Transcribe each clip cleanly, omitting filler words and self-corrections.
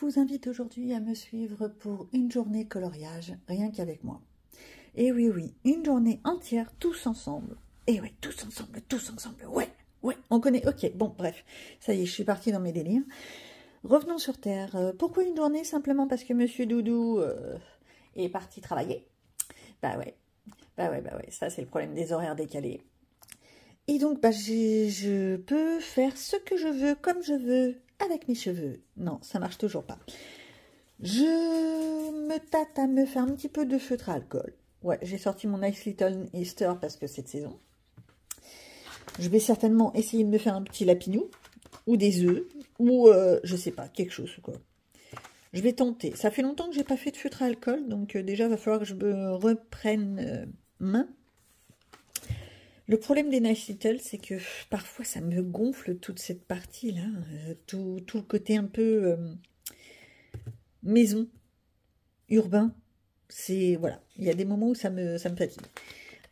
vous invite aujourd'hui à me suivre pour une journée coloriage, rien qu'avec moi. Et oui, oui, une journée entière, tous ensemble. Et ouais, tous ensemble, ouais, on connaît, ok, bon, bref, ça y est, je suis partie dans mes délires. Revenons sur Terre. Pourquoi une journée? Simplement parce que Monsieur Doudou est parti travailler. Bah ouais, ça c'est le problème des horaires décalés. Et donc, je peux faire ce que je veux, comme je veux, avec mes cheveux. Non, ça marche toujours pas. Je me tâte à me faire un petit peu de feutre à alcool. Ouais, j'ai sorti mon Nice Little Easter parce que c'est de saison. Je vais certainement essayer de me faire un petit lapinou, ou des œufs, ou je sais pas, quelque chose quoi. Je vais tenter. Ça fait longtemps que j'ai pas fait de feutre à alcool, donc déjà, il va falloir que je me reprenne main. Le problème des Nice Little, c'est que parfois ça me gonfle toute cette partie-là, tout le côté un peu maison, urbain. C'est voilà, il y a des moments où ça me fatigue.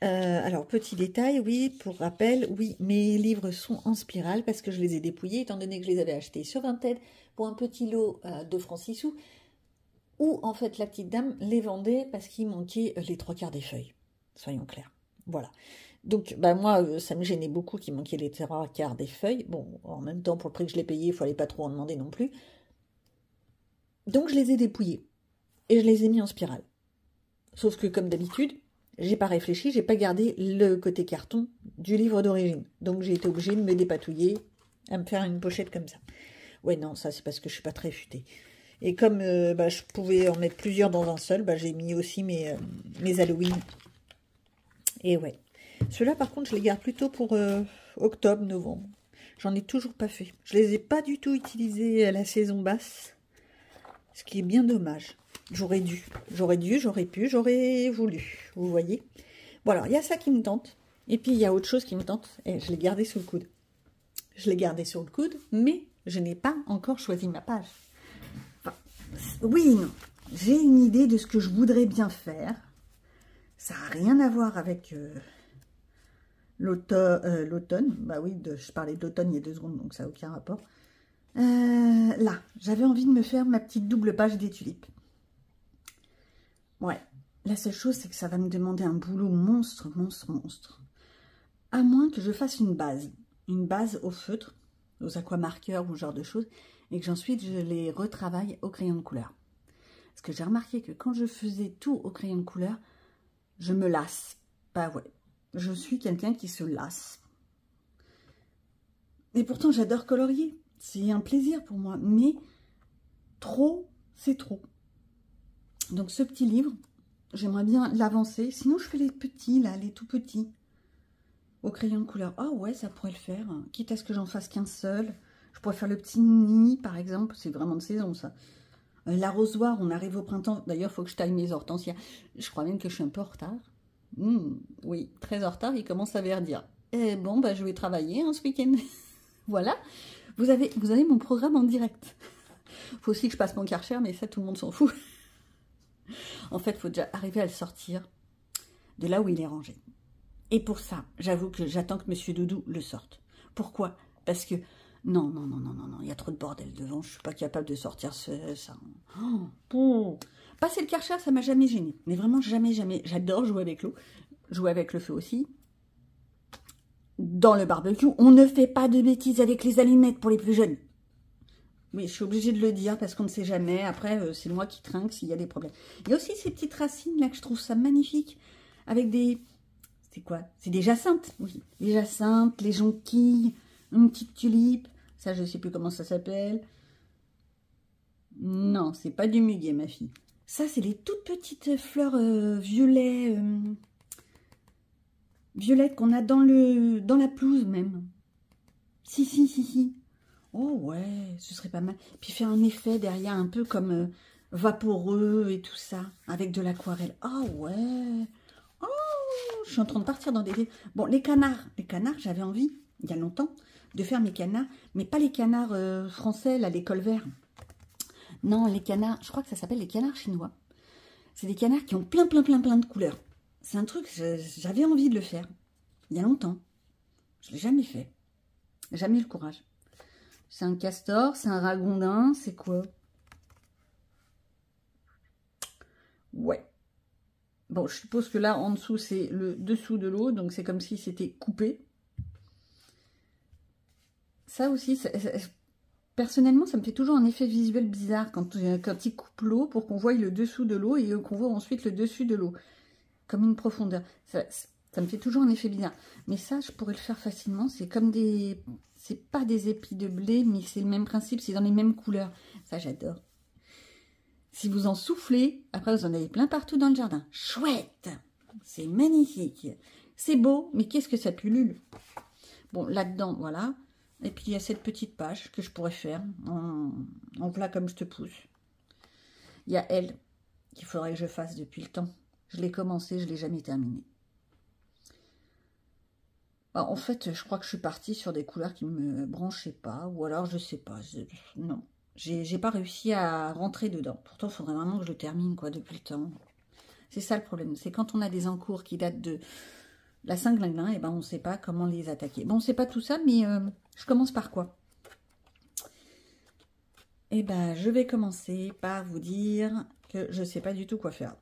Alors, petit détail, oui, pour rappel, oui, mes livres sont en spirale parce que je les ai dépouillés, étant donné que je les avais achetés sur Vinted pour un petit lot de francs 6 sous, où en fait la petite dame les vendait parce qu'il manquait les 3/4 des feuilles, soyons clairs. Voilà. Donc, moi, ça me gênait beaucoup qu'il manquait les 3/4 des feuilles. Bon, en même temps, pour le prix que je l'ai payé, il ne fallait pas trop en demander non plus. Donc, je les ai dépouillés. Et je les ai mis en spirale. Sauf que, comme d'habitude, j'ai pas réfléchi, j'ai pas gardé le côté carton du livre d'origine. Donc, j'ai été obligée de me dépatouiller à me faire une pochette comme ça. Ouais, non, ça, c'est parce que je suis pas très futée. Et comme je pouvais en mettre plusieurs dans un seul, j'ai mis aussi mes Halloween. Et ouais. Ceux-là, par contre, je les garde plutôt pour octobre, novembre. J'en ai toujours pas fait. Je les ai pas du tout utilisés à la saison basse. Ce qui est bien dommage. J'aurais dû, j'aurais pu, j'aurais voulu. Vous voyez? Bon, alors, il y a ça qui me tente. Et puis, il y a autre chose qui me tente. Et je l'ai gardé sous le coude. Je l'ai gardé sur le coude, mais je n'ai pas encore choisi ma page. Enfin, oui, non. J'ai une idée de ce que je voudrais bien faire. Ça n'a rien à voir avec... l'automne, bah oui, je parlais d'automne il y a 2 secondes, donc ça n'a aucun rapport. Là, j'avais envie de me faire ma petite double page des tulipes. Ouais, la seule chose, c'est que ça va me demander un boulot monstre. À moins que je fasse une base au feutre, aux aquamarqueurs ou ce genre de choses, et que ensuite je les retravaille au crayon de couleur. Parce que j'ai remarqué que quand je faisais tout au crayon de couleur, je me lasse. Bah ouais. Je suis quelqu'un qui se lasse. Et pourtant, j'adore colorier. C'est un plaisir pour moi. Mais trop, c'est trop. Donc, ce petit livre, j'aimerais bien l'avancer. Sinon, je fais les petits, là, les tout petits. Au crayon de couleur. Ah ouais, ça pourrait le faire. Quitte à ce que j'en fasse qu'un seul. Je pourrais faire le petit Nini, par exemple. C'est vraiment de saison, ça. L'arrosoir, on arrive au printemps. D'ailleurs, il faut que je taille mes hortensias. Je crois même que je suis un peu en retard. Oui, très en retard, il commence à verdir. Et bon, je vais travailler ce week-end. Voilà, vous avez mon programme en direct. Faut aussi que je passe mon Karcher, mais ça, tout le monde s'en fout. En fait, il faut déjà arriver à le sortir de là où il est rangé. Et pour ça, j'avoue que j'attends que Monsieur Doudou le sorte. Pourquoi? Parce que, non, il y a trop de bordel devant, je suis pas capable de sortir ça. Passer le Karcher, ça m'a jamais gêné. Mais vraiment, jamais. J'adore jouer avec l'eau. Jouer avec le feu aussi. Dans le barbecue, on ne fait pas de bêtises avec les allumettes pour les plus jeunes. Oui, je suis obligée de le dire parce qu'on ne sait jamais. Après, c'est moi qui trinque s'il y a des problèmes. Il y a aussi ces petites racines là que je trouve ça magnifique. Avec des... C'est quoi? C'est des jacinthes. Oui, les jacinthes, les jonquilles, une petite tulipe. Ça, je ne sais plus comment ça s'appelle. Non, c'est pas du muguet, ma fille. Ça, c'est les toutes petites fleurs violettes qu'on a dans la pelouse même. Si. Oh ouais, ce serait pas mal. Puis faire un effet derrière un peu comme vaporeux et tout ça, avec de l'aquarelle. Oh ouais. Oh, je suis en train de partir dans des... Bon, les canards, j'avais envie, il y a longtemps, de faire mes canards, mais pas les canards français, là, les colverts. Non, les canards, je crois que ça s'appelle les canards chinois. C'est des canards qui ont plein de couleurs. C'est un truc, j'avais envie de le faire. Il y a longtemps. Je ne l'ai jamais fait. Jamais eu le courage. C'est un castor, c'est un ragondin, c'est quoi? Ouais. Bon, je suppose que là, en dessous, c'est le dessous de l'eau, donc c'est comme si c'était coupé. Ça aussi, personnellement, ça me fait toujours un effet visuel bizarre quand il coupe l'eau pour qu'on voie le dessous de l'eau et qu'on voit ensuite le dessus de l'eau. Comme une profondeur. Ça me fait toujours un effet bizarre. Mais ça, je pourrais le faire facilement. C'est comme des... C'est pas des épis de blé, mais c'est le même principe. C'est dans les mêmes couleurs. Ça, j'adore. Si vous en soufflez, après vous en avez plein partout dans le jardin. Chouette! C'est magnifique. C'est beau, mais qu'est-ce que ça pullule? Bon, là-dedans, voilà. Et puis, il y a cette petite page que je pourrais faire en plat comme je te pousse. Il y a elle qu'il faudrait que je fasse depuis le temps. Je l'ai commencé, je ne l'ai jamais terminé. Bah, en fait, je crois que je suis partie sur des couleurs qui ne me branchaient pas. Ou alors, je sais pas. Non. J'ai pas réussi à rentrer dedans. Pourtant, il faudrait vraiment que je le termine, quoi, depuis le temps. C'est ça le problème. C'est quand on a des encours qui datent de la Saint-Glinglin, et ben on ne sait pas comment les attaquer. Bon, c'est pas tout ça, mais je commence par quoi? Eh ben, je vais commencer par vous dire que je ne sais pas du tout quoi faire.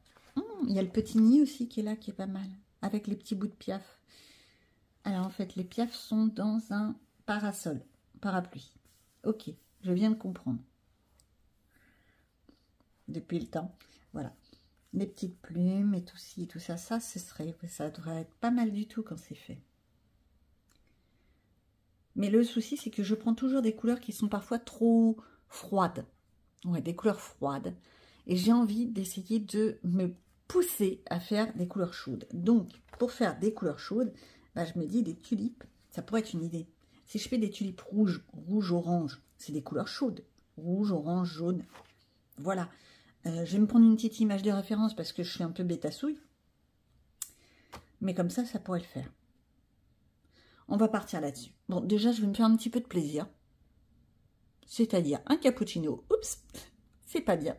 Il y a le petit nid aussi qui est là, qui est pas mal, avec les petits bouts de piaf. Alors, en fait, les piafs sont dans un parasol, parapluie. Ok, je viens de comprendre. Depuis le temps, voilà. Les petites plumes et tout ci, tout ça, ça devrait être pas mal du tout quand c'est fait. Mais le souci, c'est que je prends toujours des couleurs qui sont parfois trop froides. Ouais, des couleurs froides. Et j'ai envie d'essayer de me pousser à faire des couleurs chaudes. Donc, pour faire des couleurs chaudes, bah, je me dis des tulipes, ça pourrait être une idée. Si je fais des tulipes rouges, rouge-orange, c'est des couleurs chaudes. Rouge, orange, jaune. Voilà. Je vais me prendre une petite image de référence parce que je suis un peu bêta-souille. Mais comme ça pourrait le faire. On va partir là-dessus. Bon, déjà, je vais me faire un petit peu de plaisir. C'est-à-dire un cappuccino. Oups, c'est pas bien.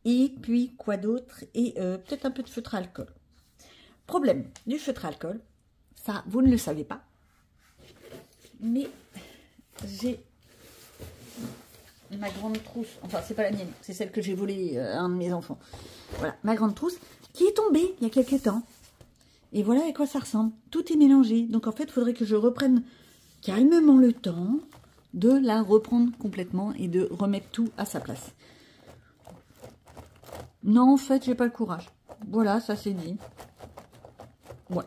Et puis, quoi d'autre? Et peut-être un peu de feutre à alcool. Problème du feutre à alcool, ça, vous ne le savez pas. Mais j'ai ma grande trousse. Enfin, c'est pas la mienne. C'est celle que j'ai volée à un de mes enfants. Voilà, ma grande trousse qui est tombée il y a quelques temps. Et voilà à quoi ça ressemble. Tout est mélangé. Donc, en fait, il faudrait que je reprenne calmement le temps de la reprendre complètement et de remettre tout à sa place. Non, en fait, j'ai pas le courage. Voilà, ça c'est dit. Ouais,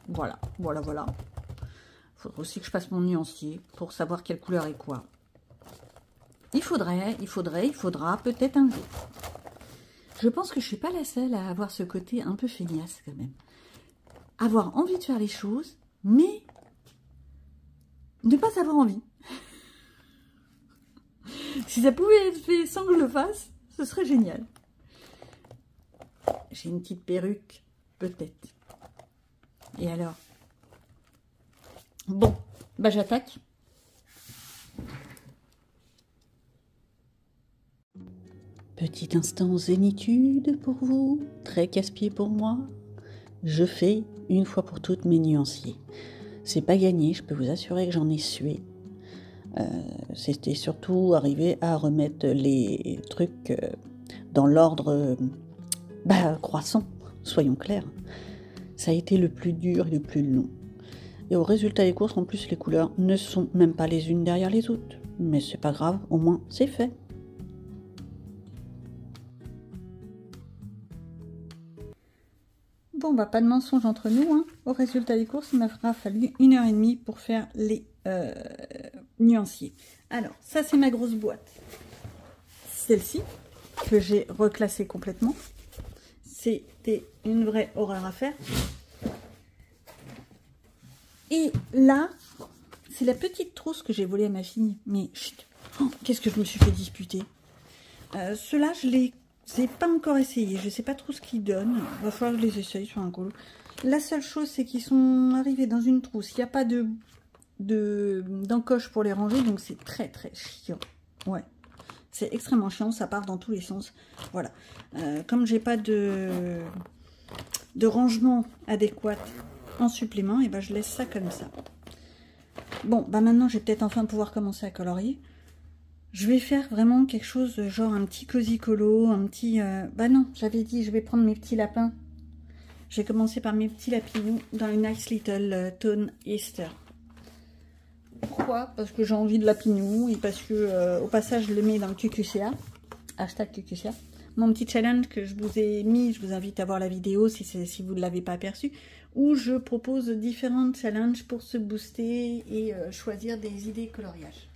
voilà. Il faudrait aussi que je fasse mon nuancier pour savoir quelle couleur est quoi. Il faudra peut-être un jour. Je pense que je suis pas la seule à avoir ce côté un peu feignasse quand même. Avoir envie de faire les choses, mais ne pas avoir envie. Si ça pouvait être fait sans que je le fasse, ce serait génial. J'ai une petite perruque, peut-être. Et alors? Bon, bah j'attaque. Petit instant zénitude pour vous, très casse-pied pour moi. Je fais une fois pour toutes mes nuanciers. C'est pas gagné, je peux vous assurer que j'en ai sué. C'était surtout arriver à remettre les trucs dans l'ordre croissant, soyons clairs. Ça a été le plus dur et le plus long. Et au résultat des courses, en plus, les couleurs ne sont même pas les unes derrière les autres. Mais c'est pas grave, au moins c'est fait. Bon, bah pas de mensonge entre nous, hein. Au résultat des courses, il m'a fallu 1h30 pour faire les nuanciers. Alors, ça c'est ma grosse boîte. Celle-ci, que j'ai reclassée complètement. C'était une vraie horreur à faire. Et là, c'est la petite trousse que j'ai volée à ma fille. Mais chut, oh, qu'est-ce que je me suis fait disputer. Ceux-là, je les ai pas encore essayé. Je sais pas trop ce qu'ils donnent. Il va falloir que je les essaye sur un colo. La seule chose, c'est qu'ils sont arrivés dans une trousse. Il n'y a pas d'encoche pour les ranger, donc c'est très très chiant. Ouais, c'est extrêmement chiant. Ça part dans tous les sens. Voilà. Comme j'ai pas de rangement adéquat en supplément, et ben je laisse ça comme ça. Bon, bah maintenant, je vais peut-être enfin pouvoir commencer à colorier. Je vais faire vraiment quelque chose de genre un petit cosy colo, un petit... Bah non, j'avais dit, je vais prendre mes petits lapins. J'ai commencé par mes petits lapinous dans le Nice Little Tone Easter. Pourquoi? Parce que j'ai envie de lapinou et parce que au passage je le mets dans le QQCA. Hashtag QQCA. Mon petit challenge que je vous ai mis, je vous invite à voir la vidéo si vous ne l'avez pas aperçu, où je propose différents challenges pour se booster et choisir des idées coloriage.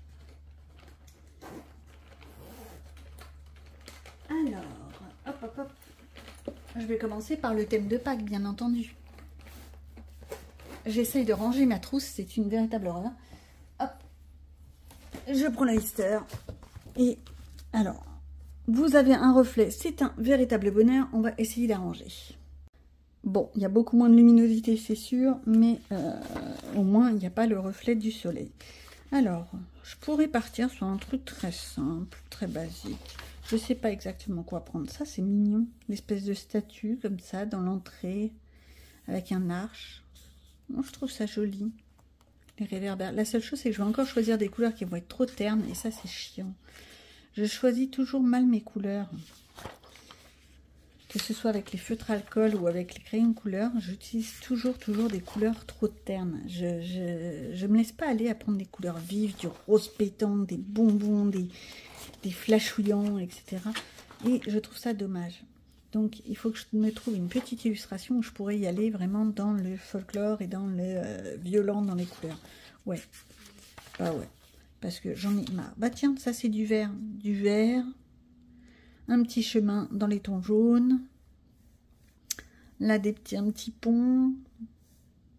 Alors, hop hop hop. Je vais commencer par le thème de Pâques, bien entendu. J'essaye de ranger ma trousse, c'est une véritable horreur. Hop, je prends la Easter. Et alors, vous avez un reflet, c'est un véritable bonheur. On va essayer d'arranger. Bon, il y a beaucoup moins de luminosité, c'est sûr, mais au moins, il n'y a pas le reflet du soleil. Alors, je pourrais partir sur un truc très simple, très basique. Je ne sais pas exactement quoi prendre. Ça, c'est mignon. L'espèce de statue, comme ça, dans l'entrée, avec un arche. Moi, je trouve ça joli. Les réverbères. La seule chose, c'est que je vais encore choisir des couleurs qui vont être trop ternes, et ça, c'est chiant. Je choisis toujours mal mes couleurs. Que ce soit avec les feutres alcool ou avec les crayons couleur, j'utilise toujours des couleurs trop ternes. Je me laisse pas aller à prendre des couleurs vives, du rose pétant, des bonbons, des flashouillants, etc. Et je trouve ça dommage. Donc il faut que je me trouve une petite illustration où je pourrais y aller vraiment dans le folklore et dans le violent dans les couleurs. Ouais, bah ouais, parce que j'en ai marre. Bah tiens, ça c'est du vert. Du vert, un petit chemin dans les tons jaunes. Là un petit pont.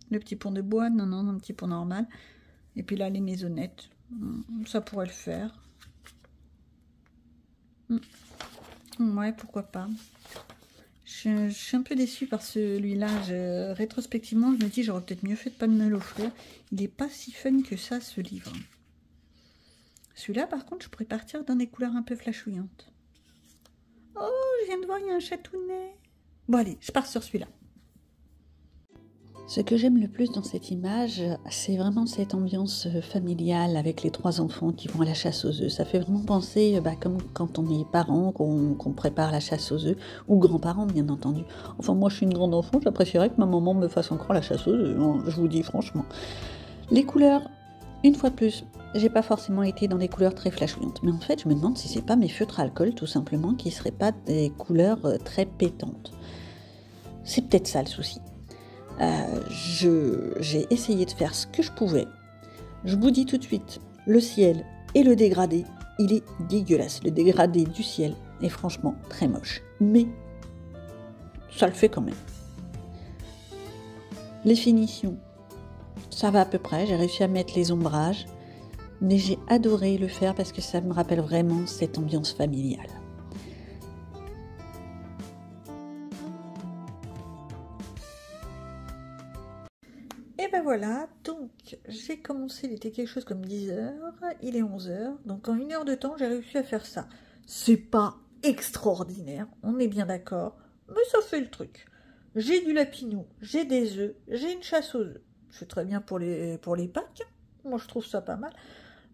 Le petit pont de bois, non, un petit pont normal. Et puis là les maisonnettes, ça pourrait le faire. Ouais, pourquoi pas. Je suis un peu déçue par celui-là. Rétrospectivement, je me dis, j'aurais peut-être mieux fait de pas me l'offrir. Il n'est pas si fun que ça, ce livre. Celui-là, par contre, je pourrais partir dans des couleurs un peu flashouillantes. Oh, je viens de voir, il y a un chatounet. Bon, allez, je pars sur celui-là. Ce que j'aime le plus dans cette image, c'est vraiment cette ambiance familiale avec les 3 enfants qui vont à la chasse aux œufs. Ça fait vraiment penser comme quand on est parents, qu'on prépare la chasse aux œufs, ou grands-parents bien entendu. Enfin moi je suis une grande enfant, j'apprécierais que ma maman me fasse encore la chasse aux œufs, hein, je vous dis franchement. Les couleurs, une fois de plus, j'ai pas forcément été dans des couleurs très flashoyantes, mais en fait je me demande si c'est pas mes feutres à alcool tout simplement qui seraient pas des couleurs très pétantes. C'est peut-être ça le souci. J'ai essayé de faire ce que je pouvais. Je vous dis tout de suite, le ciel et le dégradé, il est dégueulasse. Le dégradé du ciel est franchement très moche. Mais ça le fait quand même. Les finitions, ça va à peu près. J'ai réussi à mettre les ombrages. Mais j'ai adoré le faire parce que ça me rappelle vraiment cette ambiance familiale. Et ben voilà, donc j'ai commencé, il était quelque chose comme 10 h, il est 11 h, donc en 1 heure de temps j'ai réussi à faire ça. C'est pas extraordinaire, on est bien d'accord, mais ça fait le truc. J'ai du lapinou, j'ai des œufs, j'ai une chasse aux œufs. C'est très bien pour les Pâques, moi je trouve ça pas mal.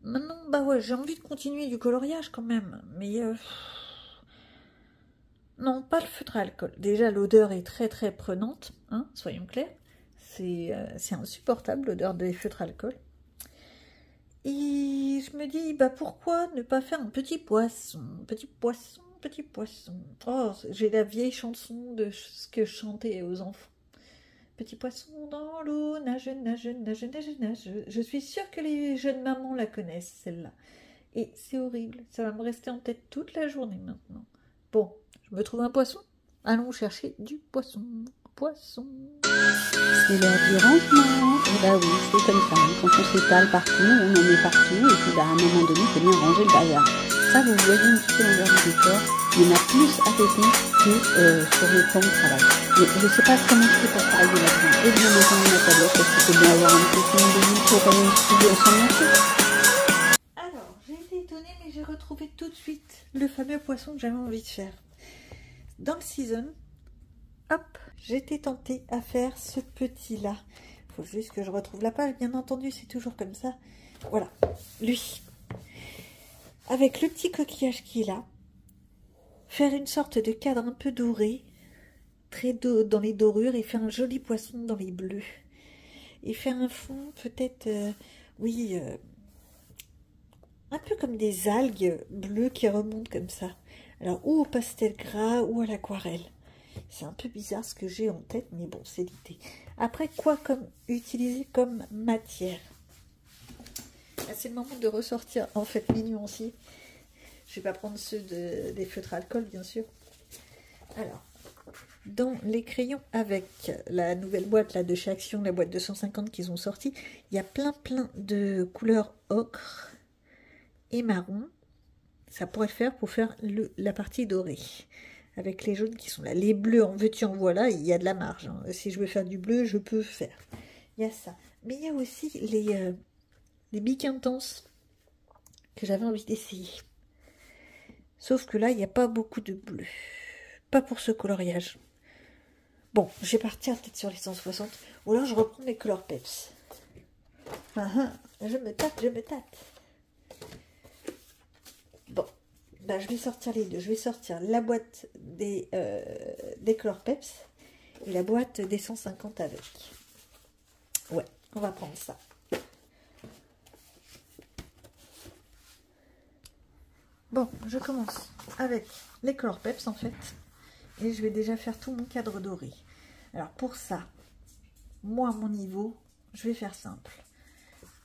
Maintenant, bah ouais, j'ai envie de continuer du coloriage quand même, mais... Non, pas le feutre à alcool. Déjà l'odeur est très très prenante, hein, soyons clairs. C'est insupportable l'odeur des feutres alcool. Et je me dis, bah pourquoi ne pas faire un petit poisson, petit poisson, petit poisson. Oh, j'ai la vieille chanson de ce que je chantais aux enfants. Petit poisson dans l'eau, nage, nage, nage, nage, nage. Je suis sûre que les jeunes mamans la connaissent, celle-là. Et c'est horrible, ça va me rester en tête toute la journée maintenant. Bon, je me trouve un poisson. Allons chercher du poisson. Poisson. C'est l'heure du rangement. Et bah oui, c'est comme ça. Quand on s'étale partout, on en met partout. Et puis à un moment donné, il faut bien ranger le bazar. Ça, vous voyez un petit peu l'envers du décor. Il y en a plus à côté que sur le plan de travail. Mais je ne sais pas comment je fais pour travailler là-dedans. Et bien entendu, ma tablette, parce qu'il faut bien avoir un petit film de vie pour s'en lancer. Alors, j'ai été étonnée, mais j'ai retrouvé tout de suite le fameux poisson que j'avais envie de faire. Dans le season, hop, j'étais tentée à faire ce petit-là. Il faut juste que je retrouve la page, bien entendu, c'est toujours comme ça. Voilà, lui. avec le petit coquillage qui est là, faire une sorte de cadre un peu doré, très dans les dorures, et faire un joli poisson dans les bleus. Et faire un fond peut-être, oui, un peu comme des algues bleues qui remontent comme ça. Alors, ou au pastel gras ou à l'aquarelle. C'est un peu bizarre ce que j'ai en tête, mais bon, c'est l'idée. Après, quoi comme utiliser comme matière? C'est le moment de ressortir, en fait, mes nuanciers. Je vais pas prendre ceux des feutres à alcool, bien sûr. Alors, dans les crayons avec la nouvelle boîte là, de chez Action, la boîte 250 qu'ils ont sorti, il y a plein de couleurs ocre et marron. Ça pourrait le faire pour faire la partie dorée. Avec les jaunes qui sont là. Les bleus, en veux-tu, en voilà, il y a de la marge. Hein. Si je veux faire du bleu, je peux faire. Il y a ça. Mais il y a aussi les bics intenses que j'avais envie d'essayer. Sauf que là, il n'y a pas beaucoup de bleu. Pas pour ce coloriage. Bon, je vais partir peut-être sur les 160. Ou alors je reprends mes couleurs peps. Je me tâte, je me tâte. Bon, ben, je vais sortir les deux. Je vais sortir la boîte des couleurs peps et la boîte des 150 avec. Ouais, on va prendre ça. Bon, je commence avec les couleurs peps en fait. Et je vais déjà faire tout mon cadre doré. Alors pour ça, moi à mon niveau, je vais faire simple.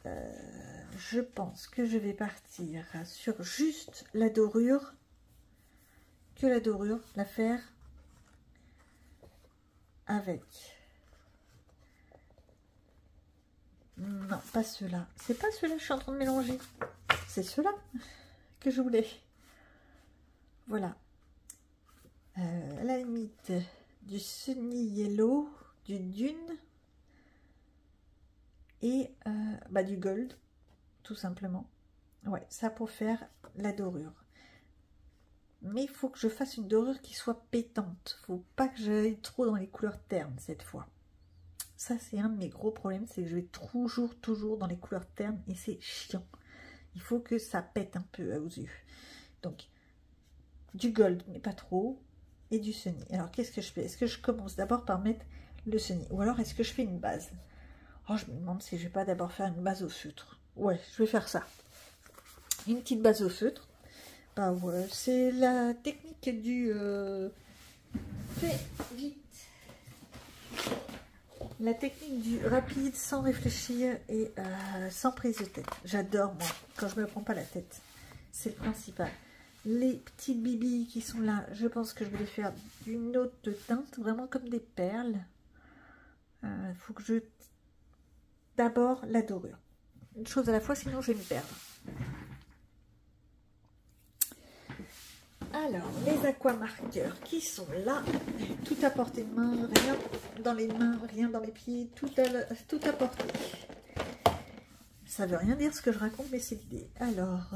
Je pense que je vais partir sur juste la dorure. Que la dorure, la faire avec... Non, pas ceux-là. C'est pas ceux-là que je suis en train de mélanger. C'est ceux-là que je voulais. Voilà. À la limite du Sunny Yellow, du Dune et du Gold, tout simplement. Ouais, ça pour faire la dorure. Mais il faut que je fasse une dorure qui soit pétante. Faut pas que j'aille trop dans les couleurs ternes cette fois. Ça, c'est un de mes gros problèmes, c'est que je vais toujours dans les couleurs ternes et c'est chiant. Il faut que ça pète un peu aux yeux. Donc, du gold, mais pas trop, et du sunny. Alors, qu'est-ce que je fais? Est-ce que je commence d'abord par mettre le sunny? Ou alors, est-ce que je fais une base? Oh, je me demande si je vais pas d'abord faire une base au feutre. Ouais, je vais faire ça. Une petite base au feutre. Bah ouais, c'est la technique du... Fais vite. La technique du rapide, sans réfléchir et sans prise de tête. J'adore, moi, quand je me prends pas la tête. C'est le principal. Les petites bibis qui sont là, je pense que je vais les faire d'une autre teinte, vraiment comme des perles. Il faut que je... D'abord, la dorure. Une chose à la fois, sinon je vais me perdre. Alors, les aquamarqueurs qui sont là, tout à portée de main, rien dans les mains, rien dans les pieds, tout à portée. Ça veut rien dire ce que je raconte, mais c'est l'idée. Alors,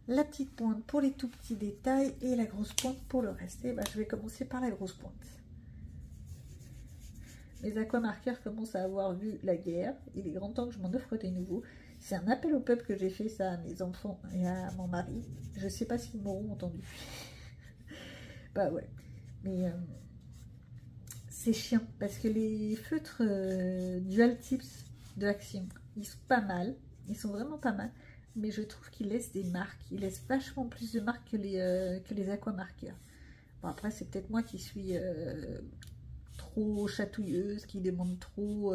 la petite pointe pour les tout petits détails et la grosse pointe pour le reste. Et je vais commencer par la grosse pointe. Mes aquamarqueurs commencent à avoir vu la guerre. Il est grand temps que je m'en offre des nouveaux. C'est un appel au peuple que j'ai fait ça à mes enfants et à mon mari. Je ne sais pas s'ils m'auront entendu. Bah ouais. Mais c'est chiant parce que les feutres Dual Tips de Action, ils sont pas mal. Ils sont vraiment pas mal. Mais je trouve qu'ils laissent des marques. Ils laissent vachement plus de marques que les aquamarqueurs. Bon, après, c'est peut-être moi qui suis trop chatouilleuse, qui demande trop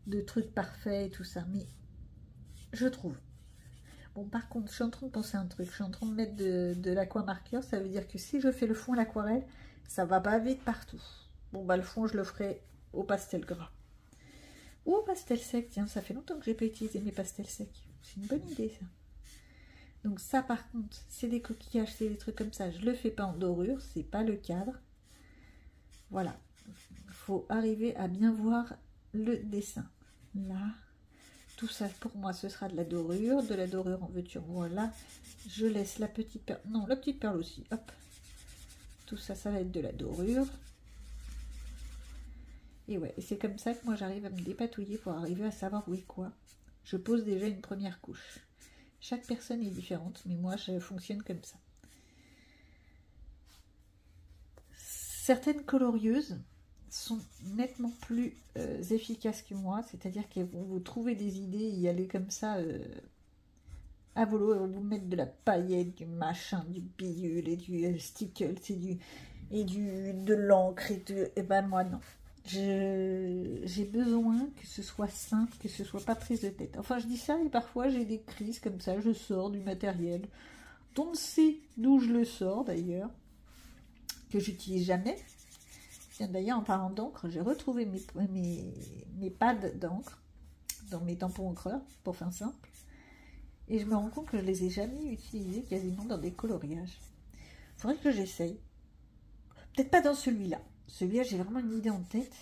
de trucs parfaits et tout ça. Mais je trouve. Bon, par contre, je suis en train de penser à un truc. Je suis en train de mettre de l'aquamarqueur. Ça veut dire que si je fais le fond à l'aquarelle, ça va baver de partout. Bon, le fond, je le ferai au pastel gras. Ou au pastel sec. Tiens, ça fait longtemps que j'ai pas utilisé mes pastels secs. C'est une bonne idée, ça. Donc ça, par contre, c'est des coquillages, c'est des trucs comme ça. Je le fais pas en dorure, c'est pas le cadre. Voilà. Il faut arriver à bien voir le dessin. Là. Tout ça, pour moi, ce sera de la dorure. De la dorure en veux-tu, voilà. Je laisse la petite perle. Non, la petite perle aussi. Hop. Tout ça, ça va être de la dorure. Et ouais, c'est comme ça que moi, j'arrive à me dépatouiller pour arriver à savoir où est quoi. Je pose déjà une première couche. Chaque personne est différente, mais moi, je fonctionne comme ça. Certaines colorieuses sont nettement plus efficaces que moi, c'est-à-dire qu'elles vont vous trouver des idées et y aller comme ça à volo, elles vont vous mettre de la paillette, du machin, du bidule et du stickle de l'encre et ben moi non. J'ai besoin que ce soit simple, que ce soit pas prise de tête. Enfin, je dis ça et parfois j'ai des crises comme ça, je sors du matériel dont on sait d'où je le sors d'ailleurs, que j'utilise jamais. D'ailleurs, en parlant d'encre, j'ai retrouvé mes pads d'encre dans mes tampons encreurs, pour faire simple. Et je me rends compte que je les ai jamais utilisés quasiment dans des coloriages. Il faudrait que j'essaye. Peut-être pas dans celui-là. Celui-là, j'ai vraiment une idée en tête.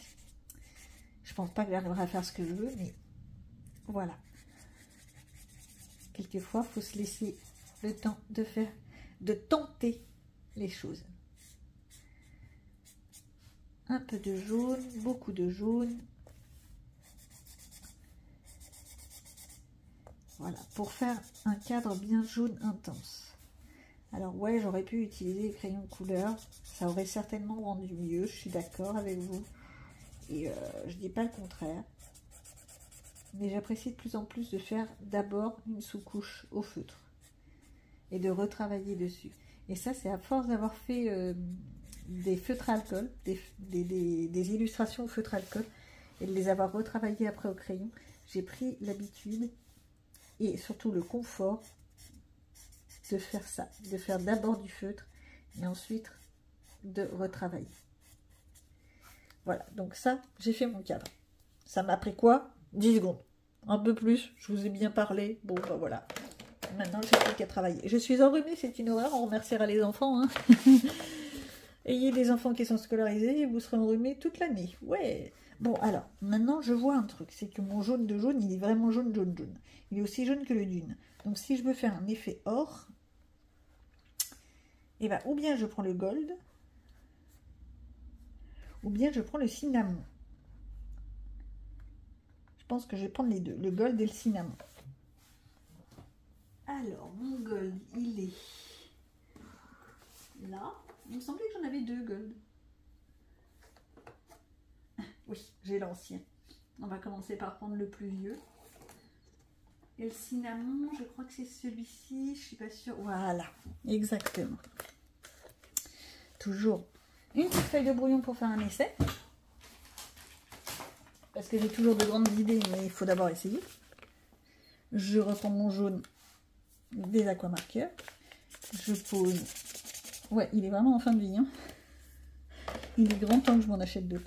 Je pense pas que j'arriverai à faire ce que je veux, mais voilà. Quelquefois, il faut se laisser le temps de tenter les choses. Un peu de jaune, beaucoup de jaune. Voilà, pour faire un cadre bien jaune intense. Alors ouais, j'aurais pu utiliser les crayons couleur, ça aurait certainement rendu mieux, je suis d'accord avec vous. Et je dis pas le contraire. Mais j'apprécie de plus en plus de faire d'abord une sous-couche au feutre. Et de retravailler dessus. Et ça, c'est à force d'avoir fait des feutres à alcool, des illustrations au feutre à alcool, et de les avoir retravaillées après au crayon. J'ai pris l'habitude et surtout le confort de faire ça, de faire d'abord du feutre et ensuite de retravailler. Voilà, donc ça, j'ai fait mon cadre. Ça m'a pris quoi? 10 secondes. Un peu plus, je vous ai bien parlé. Bon, ben voilà. Maintenant, j'ai plus qu'à travailler. Je suis enrhumée, c'est une horreur, on remerciera les enfants. Hein. Ayez des enfants qui sont scolarisés et vous serez enrhumés toute l'année. Ouais. Bon, alors, maintenant, je vois un truc. C'est que mon jaune de jaune, il est vraiment jaune, jaune, jaune. Il est aussi jaune que le dune. Donc, si je veux faire un effet or, eh ben, ou bien je prends le gold, ou bien je prends le cinnamon. Je pense que je vais prendre les deux, le gold et le cinnamon. Alors, mon gold, il est là. Il me semblait que j'en avais deux gold. Oui, j'ai l'ancien. On va commencer par prendre le plus vieux. Et le cinnamon, je crois que c'est celui-ci, je suis pas sûre. Voilà, exactement. Toujours une petite feuille de brouillon pour faire un essai. Parce que j'ai toujours de grandes idées, mais il faut d'abord essayer. Je reprends mon jaune des aquamarqueurs. Je pose. Ouais, il est vraiment en fin de vie. Hein. Il est grand temps que je m'en achète deux.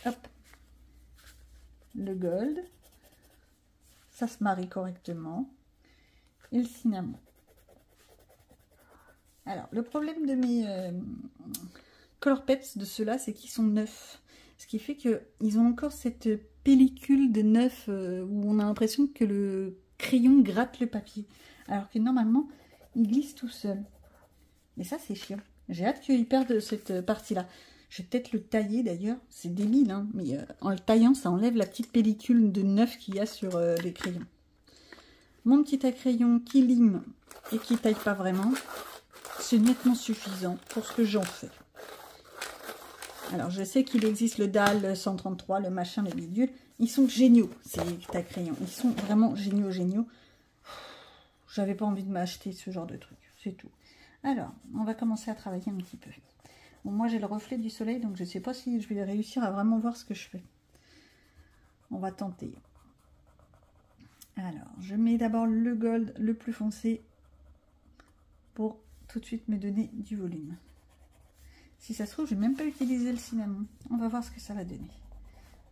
Hop. Le gold. Ça se marie correctement. Et le cinnamon. Alors, le problème de mes Color Pets de ceux-là, c'est qu'ils sont neufs. Ce qui fait qu'ils ont encore cette pellicule de neuf où on a l'impression que le crayon gratte le papier. Alors que normalement, il glisse tout seul. Mais ça, c'est chiant. J'ai hâte qu'il perde cette partie-là. Je vais peut-être le tailler d'ailleurs. C'est débile, hein, mais en le taillant, ça enlève la petite pellicule de neuf qu'il y a sur les crayons. Mon petit à-crayon qui lime et qui taille pas vraiment, c'est nettement suffisant pour ce que j'en fais. Alors, je sais qu'il existe le DAL 133, le machin, le bidule. Ils sont géniaux, ces à-crayons. Ils sont vraiment géniaux, géniaux. J'avais pas envie de m'acheter ce genre de truc, c'est tout. Alors, on va commencer à travailler un petit peu. Bon, moi, j'ai le reflet du soleil, donc je ne sais pas si je vais réussir à vraiment voir ce que je fais. On va tenter. Alors, je mets d'abord le gold le plus foncé pour tout de suite me donner du volume. Si ça se trouve, je vais même pas utiliser le cinnamon. On va voir ce que ça va donner.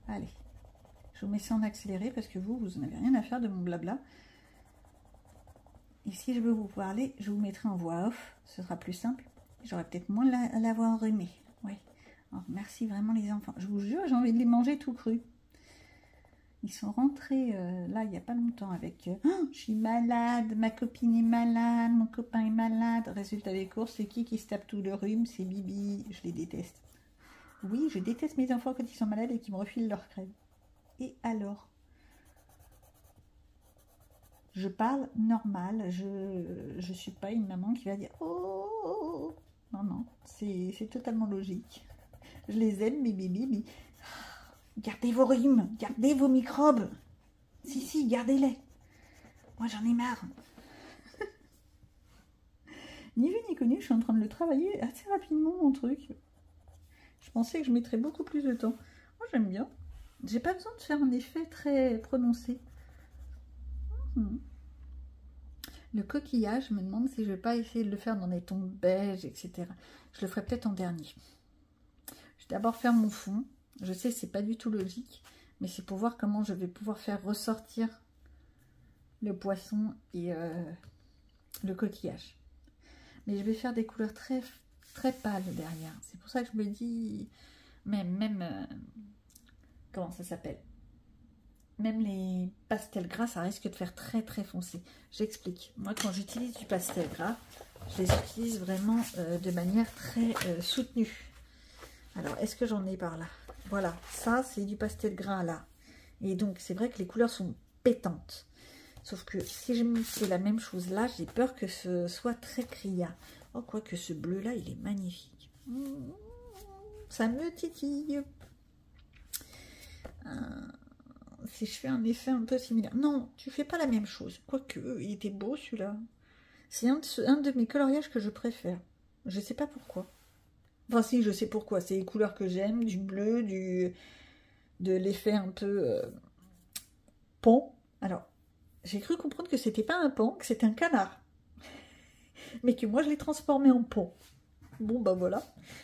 Allez, je vous mets ça en accéléré parce que vous n'avez rien à faire de mon blabla. Et si je veux vous parler, je vous mettrai en voix off. Ce sera plus simple. J'aurai peut-être moins la voix enrhumée. Oui. Alors, merci vraiment les enfants. Je vous jure, j'ai envie de les manger tout cru. Ils sont rentrés là il n'y a pas longtemps avec oh, je suis malade, ma copine est malade, mon copain est malade. Résultat des courses, c'est qui se tape tout le rhume? C'est Bibi. Je les déteste. Oui, je déteste mes enfants quand ils sont malades et qu'ils me refilent leur crème. Et alors? Je parle normal, je suis pas une maman qui va dire « Oh !» Non, non, c'est totalement logique. Je les aime, mais... Gardez vos rhumes, gardez vos microbes. Si, gardez-les. Moi, j'en ai marre. Ni vu ni connu, je suis en train de le travailler assez rapidement, mon truc. Je pensais que je mettrais beaucoup plus de temps. Moi, j'aime bien. J'ai pas besoin de faire un effet très prononcé. Le coquillage, je me demande si je vais pas essayer de le faire dans des tons beige, etc. Je le ferai peut-être en dernier. Je vais d'abord faire mon fond. Je sais, c'est pas du tout logique, mais c'est pour voir comment je vais pouvoir faire ressortir le poisson et le coquillage. Mais je vais faire des couleurs très, très pâles derrière. C'est pour ça que je me dis, comment ça s'appelle? Même les pastels gras, ça risque de faire très très foncé. J'explique. Moi, quand j'utilise du pastel gras, je les utilise vraiment de manière très soutenue. Alors, est-ce que j'en ai par là? Voilà, ça, c'est du pastel gras là. Et donc, c'est vrai que les couleurs sont pétantes. Sauf que si je fais la même chose là, j'ai peur que ce soit très criard. Oh, quoique ce bleu-là, il est magnifique. Ça me titille. Si je fais un effet un peu similaire. Non, tu fais pas la même chose. Quoique, il était beau celui-là. C'est un de mes coloriages que je préfère. Je sais pas pourquoi. Enfin si, je sais pourquoi. C'est les couleurs que j'aime, du bleu, de l'effet un peu pan. Alors, j'ai cru comprendre que c'était pas un pan, que c'était un canard. Mais que moi, je l'ai transformé en pan. Bon, bah voilà.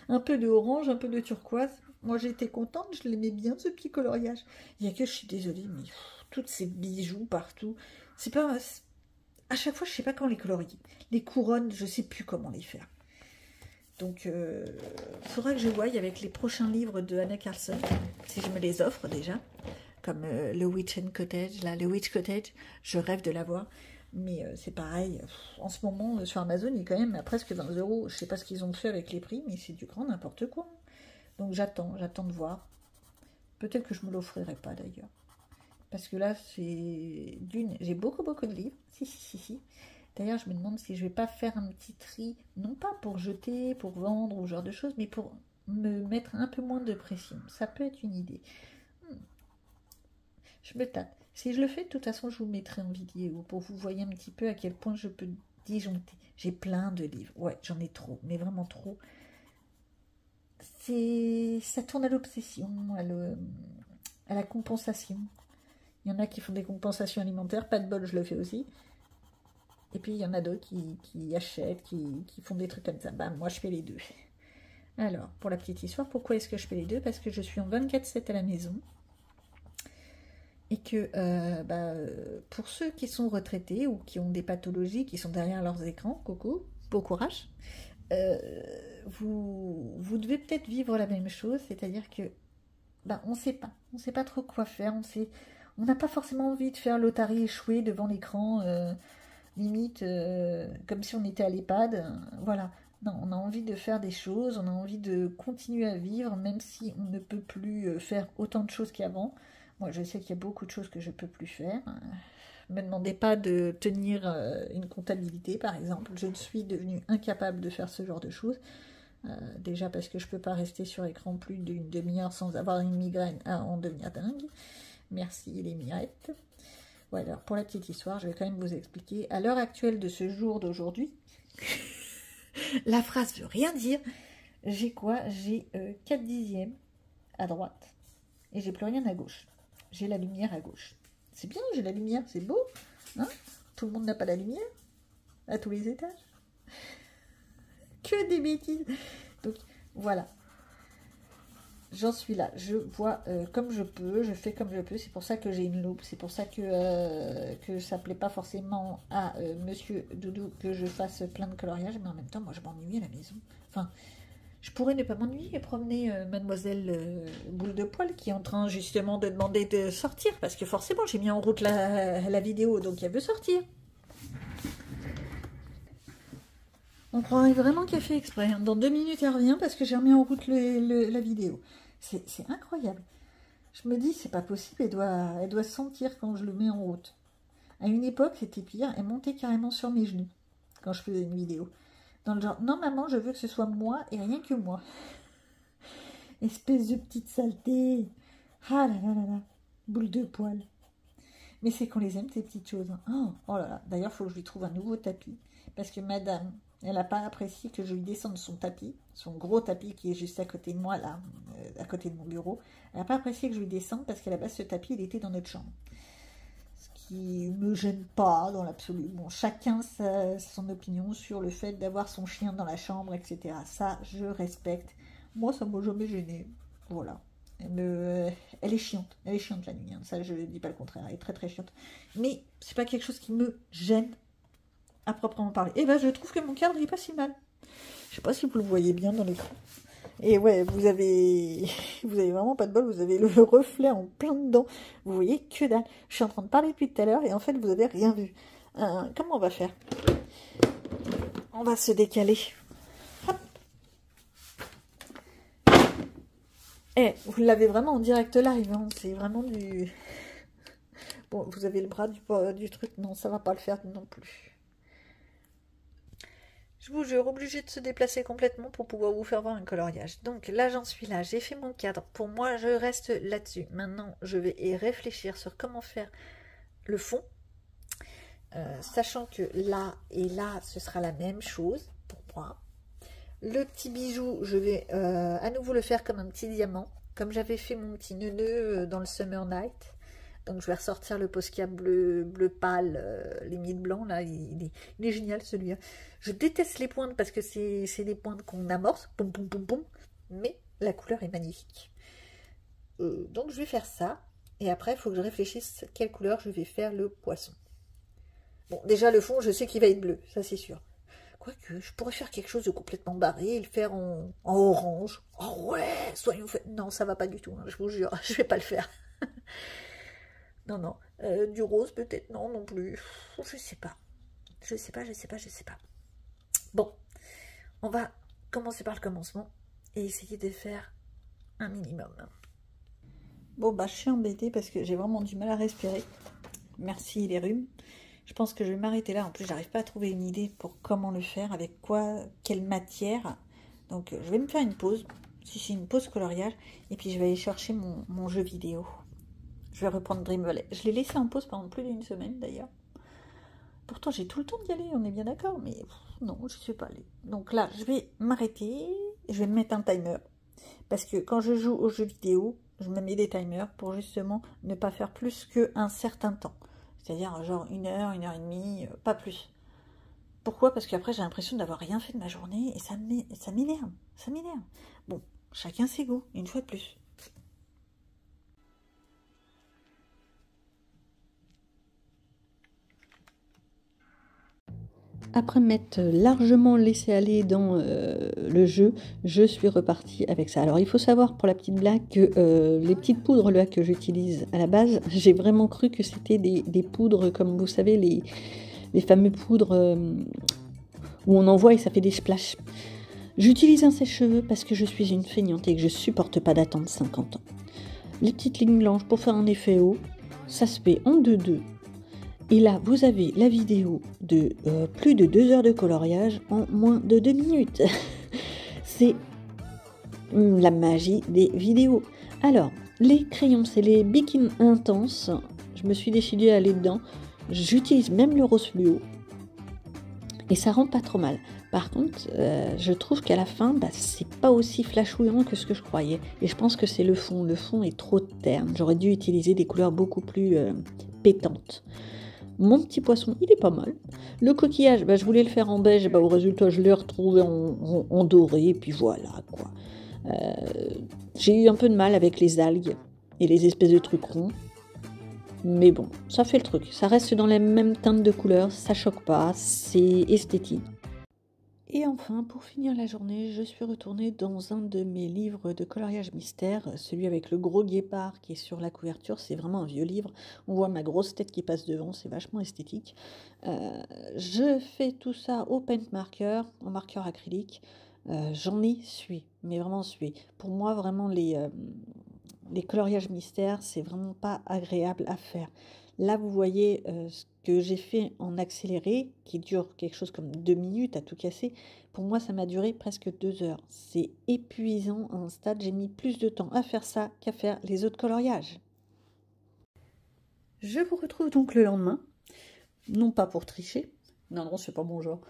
Un peu de orange, un peu de turquoise. Moi, j'étais contente, je l'aimais bien, ce petit coloriage. Il y a que, je suis désolée, mais toutes ces bijoux partout. C'est pas... À chaque fois, je sais pas comment les colorier. Les couronnes, je sais plus comment les faire. Donc, il faudra que je voie avec les prochains livres de Anna Carlson, si je me les offre déjà, comme le Witch and Cottage, là, le Witch Cottage, je rêve de l'avoir, mais c'est pareil, en ce moment, sur Amazon, il est quand même à presque 20 €, je sais pas ce qu'ils ont fait avec les prix, mais c'est du grand n'importe quoi, donc j'attends de voir, peut-être que je me l'offrirai pas d'ailleurs, parce que là, c'est d'une, j'ai beaucoup de livres, si. D'ailleurs, je me demande si je vais pas faire un petit tri, non pas pour jeter, pour vendre ou ce genre de choses, mais pour me mettre un peu moins de pression. Ça peut être une idée. Je me tâte. Si je le fais, de toute façon, je vous mettrai en vidéo pour vous voyez un petit peu à quel point je peux disjoncter. J'ai plein de livres. Ouais, j'en ai trop, mais vraiment trop. Ça tourne à l'obsession, à la compensation. Il y en a qui font des compensations alimentaires, pas de bol, je le fais aussi. Et puis, il y en a d'autres qui achètent, qui font des trucs comme ça. Bah, moi, je fais les deux. Alors, pour la petite histoire, pourquoi est-ce que je fais les deux? Parce que je suis en 24/7 à la maison. Et que, pour ceux qui sont retraités ou qui ont des pathologies, qui sont derrière leurs écrans, coucou, beau courage, vous devez peut-être vivre la même chose. C'est-à-dire que, on ne sait pas. On ne sait pas trop quoi faire. On n'a pas forcément envie de faire l'otarie échouée devant l'écran, limite comme si on était à l'EHPAD, voilà. Non, on a envie de faire des choses, on a envie de continuer à vivre, même si on ne peut plus faire autant de choses qu'avant. Moi, je sais qu'il y a beaucoup de choses que je ne peux plus faire. Ne me demandez pas de tenir une comptabilité, par exemple. Je suis devenue incapable de faire ce genre de choses. Déjà parce que je ne peux pas rester sur écran plus d'une demi-heure sans avoir une migraine à en devenir dingue. Merci les mirettes. Ouais, alors pour la petite histoire, je vais quand même vous expliquer. À l'heure actuelle de ce jour d'aujourd'hui, la phrase veut rien dire. J'ai quoi? J'ai 4 dixièmes à droite et j'ai plus rien à gauche. J'ai la lumière à gauche. C'est bien, j'ai la lumière, c'est beau. Hein, tout le monde n'a pas la lumière à tous les étages. Que des bêtises. Donc voilà. J'en suis là, je vois comme je peux, je fais comme je peux, c'est pour ça que j'ai une loupe, c'est pour ça que ça plaît pas forcément à Monsieur Doudou que je fasse plein de coloriage, mais en même temps, moi je m'ennuie à la maison. Enfin, je pourrais ne pas m'ennuyer et promener Mademoiselle Boule de Poil qui est en train justement de demander de sortir, parce que forcément j'ai mis en route la vidéo, donc elle veut sortir. On croirait vraiment qu'elle fait exprès. Dans 2 minutes, elle revient parce que j'ai remis en route la vidéo. C'est incroyable. Je me dis, c'est pas possible, elle doit sentir quand je le mets en route. À une époque, c'était pire, elle montait carrément sur mes genoux quand je faisais une vidéo. Dans le genre, non maman, je veux que ce soit moi et rien que moi. Espèce de petite saleté. Ah là là là là. Boule de poil. Mais c'est qu'on les aime, ces petites choses. Hein. Oh là là. D'ailleurs, il faut que je lui trouve un nouveau tapis. Parce que madame, elle n'a pas apprécié que je lui descende son tapis. Son gros tapis qui est juste à côté de moi, là, à côté de mon bureau. Elle n'a pas apprécié que je lui descende parce qu'à la base, ce tapis, il était dans notre chambre. Ce qui ne me gêne pas dans l'absolu. Bon, chacun son opinion sur le fait d'avoir son chien dans la chambre, etc. Ça, je respecte. Moi, ça ne m'a jamais gêné. Voilà. Elle est chiante la nuit, hein. Ça je ne dis pas le contraire, elle est très très chiante. Mais c'est pas quelque chose qui me gêne à proprement parler. Et ben je trouve que mon cadre n'est pas si mal. Je sais pas si vous le voyez bien dans l'écran. Et ouais, vous avez vraiment pas de bol, vous avez le reflet en plein dedans. Vous voyez que dalle. Je suis en train de parler depuis tout à l'heure et en fait vous avez rien vu. Comment on va faire? On va se décaler. Vous l'avez vraiment en direct live, hein. C'est vraiment du... Bon, vous avez le bras du truc, non, ça va pas le faire non plus. Je vous jure, obligé de se déplacer complètement pour pouvoir vous faire voir un coloriage. Donc là, j'en suis là, j'ai fait mon cadre. Pour moi, je reste là-dessus. Maintenant, je vais y réfléchir sur comment faire le fond. Sachant que là et là, ce sera la même chose pour moi. Le petit bijou, je vais à nouveau le faire comme un petit diamant. Comme j'avais fait mon petit nœud dans le Summer Night. Donc je vais ressortir le Posca bleu pâle, limite blanc. Là, il est génial celui-là. Je déteste les pointes parce que c'est des pointes qu'on amorce. Boum, boum, boum, boum. Mais la couleur est magnifique. Donc je vais faire ça. Et après, il faut que je réfléchisse quelle couleur je vais faire le poisson. Bon, déjà le fond, je sais qu'il va être bleu. Ça, c'est sûr. Quoique, je pourrais faire quelque chose de complètement barré et le faire en orange. Oh ouais, soyons faits. Non, ça va pas du tout, hein, je vous jure, je vais pas le faire. Non, non. Du rose, peut-être, non plus. Je sais pas. Je sais pas. Bon, on va commencer par le commencement et essayer de faire un minimum. Bon, bah, je suis embêtée parce que j'ai vraiment du mal à respirer. Merci les rhumes. Je pense que je vais m'arrêter là. En plus, j'arrive pas à trouver une idée pour comment le faire, avec quoi, quelle matière. Donc, je vais me faire une pause, si c'est une pause coloriage, et puis je vais aller chercher mon jeu vidéo. Je vais reprendre Dream Valley. Je l'ai laissé en pause pendant plus d'une semaine, d'ailleurs. Pourtant, j'ai tout le temps d'y aller, on est bien d'accord, mais non, je ne suis pas allée. Donc là, je vais m'arrêter, je vais me mettre un timer. Parce que quand je joue aux jeux vidéo, je me mets des timers pour justement ne pas faire plus qu'un certain temps. C'est-à-dire genre 1 heure, 1 heure et demie, pas plus. Pourquoi? Parce qu'après j'ai l'impression d'avoir rien fait de ma journée et ça m'énerve. Ça m'énerve. Bon, chacun ses goûts, une fois de plus. Après m'être largement laissé aller dans le jeu, je suis repartie avec ça. Alors il faut savoir pour la petite blague que les petites poudres là que j'utilise à la base, j'ai vraiment cru que c'était des poudres comme vous savez les fameux poudres où on envoie et ça fait des splashs. J'utilise un sèche-cheveux parce que je suis une feignante et que je supporte pas d'attendre 50 ans. Les petites lignes blanches pour faire un effet haut, ça se fait en 2-2. Et là, vous avez la vidéo de plus de 2 heures de coloriage en moins de 2 minutes. C'est la magie des vidéos. Alors, les crayons, c'est les Bic Intense. Je me suis décidée à aller dedans. J'utilise même le rose fluo. Et ça rend pas trop mal. Par contre, je trouve qu'à la fin, c'est pas aussi flashouillant que ce que je croyais. Et je pense que c'est le fond. Le fond est trop terne. J'aurais dû utiliser des couleurs beaucoup plus pétantes. Mon petit poisson, il est pas mal. Le coquillage, je voulais le faire en beige, au résultat, je l'ai retrouvé en doré, et puis voilà, quoi. J'ai eu un peu de mal avec les algues et les espèces de trucs ronds. Mais bon, ça fait le truc. Ça reste dans les mêmes teintes de couleurs, ça choque pas, c'est esthétique. Et enfin, pour finir la journée, je suis retournée dans un de mes livres de coloriage mystère, celui avec le gros guépard qui est sur la couverture. C'est vraiment un vieux livre. On voit ma grosse tête qui passe devant, c'est vachement esthétique. Je fais tout ça au paint marker, en marqueur acrylique. J'en ai sué, mais vraiment sué. Pour moi, vraiment, les coloriages mystères, c'est vraiment pas agréable à faire. Là, vous voyez ce que j'ai fait en accéléré, qui dure quelque chose comme 2 minutes à tout casser. Pour moi, ça m'a duré presque 2 heures. C'est épuisant à un stade. J'ai mis plus de temps à faire ça qu'à faire les autres coloriages. Je vous retrouve donc le lendemain, non pas pour tricher, non, c'est pas bon genre,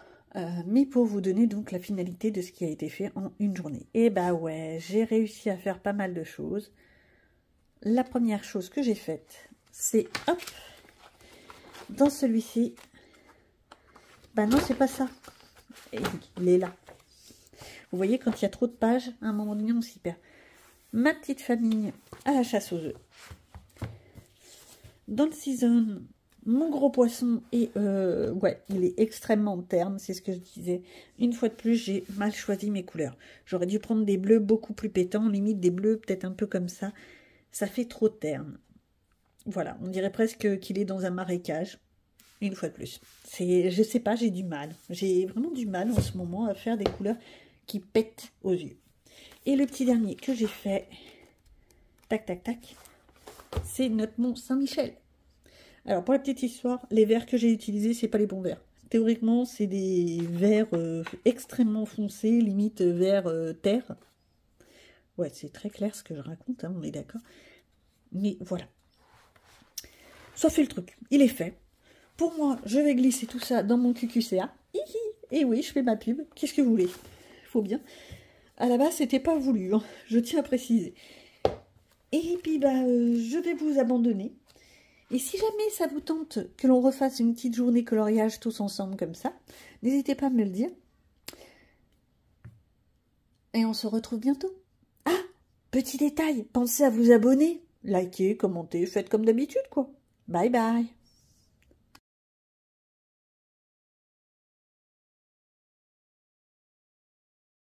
mais pour vous donner donc la finalité de ce qui a été fait en une journée. Et bah ouais, j'ai réussi à faire pas mal de choses. La première chose que j'ai faite, c'est, hop, dans celui-ci, bah non, c'est pas ça, et il est là. Vous voyez, quand il y a trop de pages, à un moment donné, on s'y perd. Ma petite famille à la chasse aux œufs. Dans le season, mon gros poisson est, ouais, il est extrêmement terne, c'est ce que je disais. Une fois de plus, j'ai mal choisi mes couleurs. J'aurais dû prendre des bleus beaucoup plus pétants, limite des bleus peut-être un peu comme ça. Ça fait trop terne. Voilà, on dirait presque qu'il est dans un marécage. Une fois de plus. Je sais pas, j'ai du mal. J'ai vraiment du mal en ce moment à faire des couleurs qui pètent aux yeux. Et le petit dernier que j'ai fait, tac, tac, tac, c'est notre Mont Saint-Michel. Alors, pour la petite histoire, les verres que j'ai utilisés, c'est pas les bons verres. Théoriquement, c'est des verres extrêmement foncés, limite vert terre. Ouais, c'est très clair ce que je raconte, hein, on est d'accord. Mais voilà. Ça fait le truc, il est fait. Pour moi, je vais glisser tout ça dans mon QQCA. Et oui, je fais ma pub. Qu'est-ce que vous voulez? Faut bien. À la base, c'était pas voulu, hein, je tiens à préciser. Et puis, bah, je vais vous abandonner. Et si jamais ça vous tente que l'on refasse une petite journée coloriage tous ensemble comme ça, n'hésitez pas à me le dire. Et on se retrouve bientôt. Ah, petit détail, pensez à vous abonner, likez, commentez, faites comme d'habitude, quoi. Bye bye.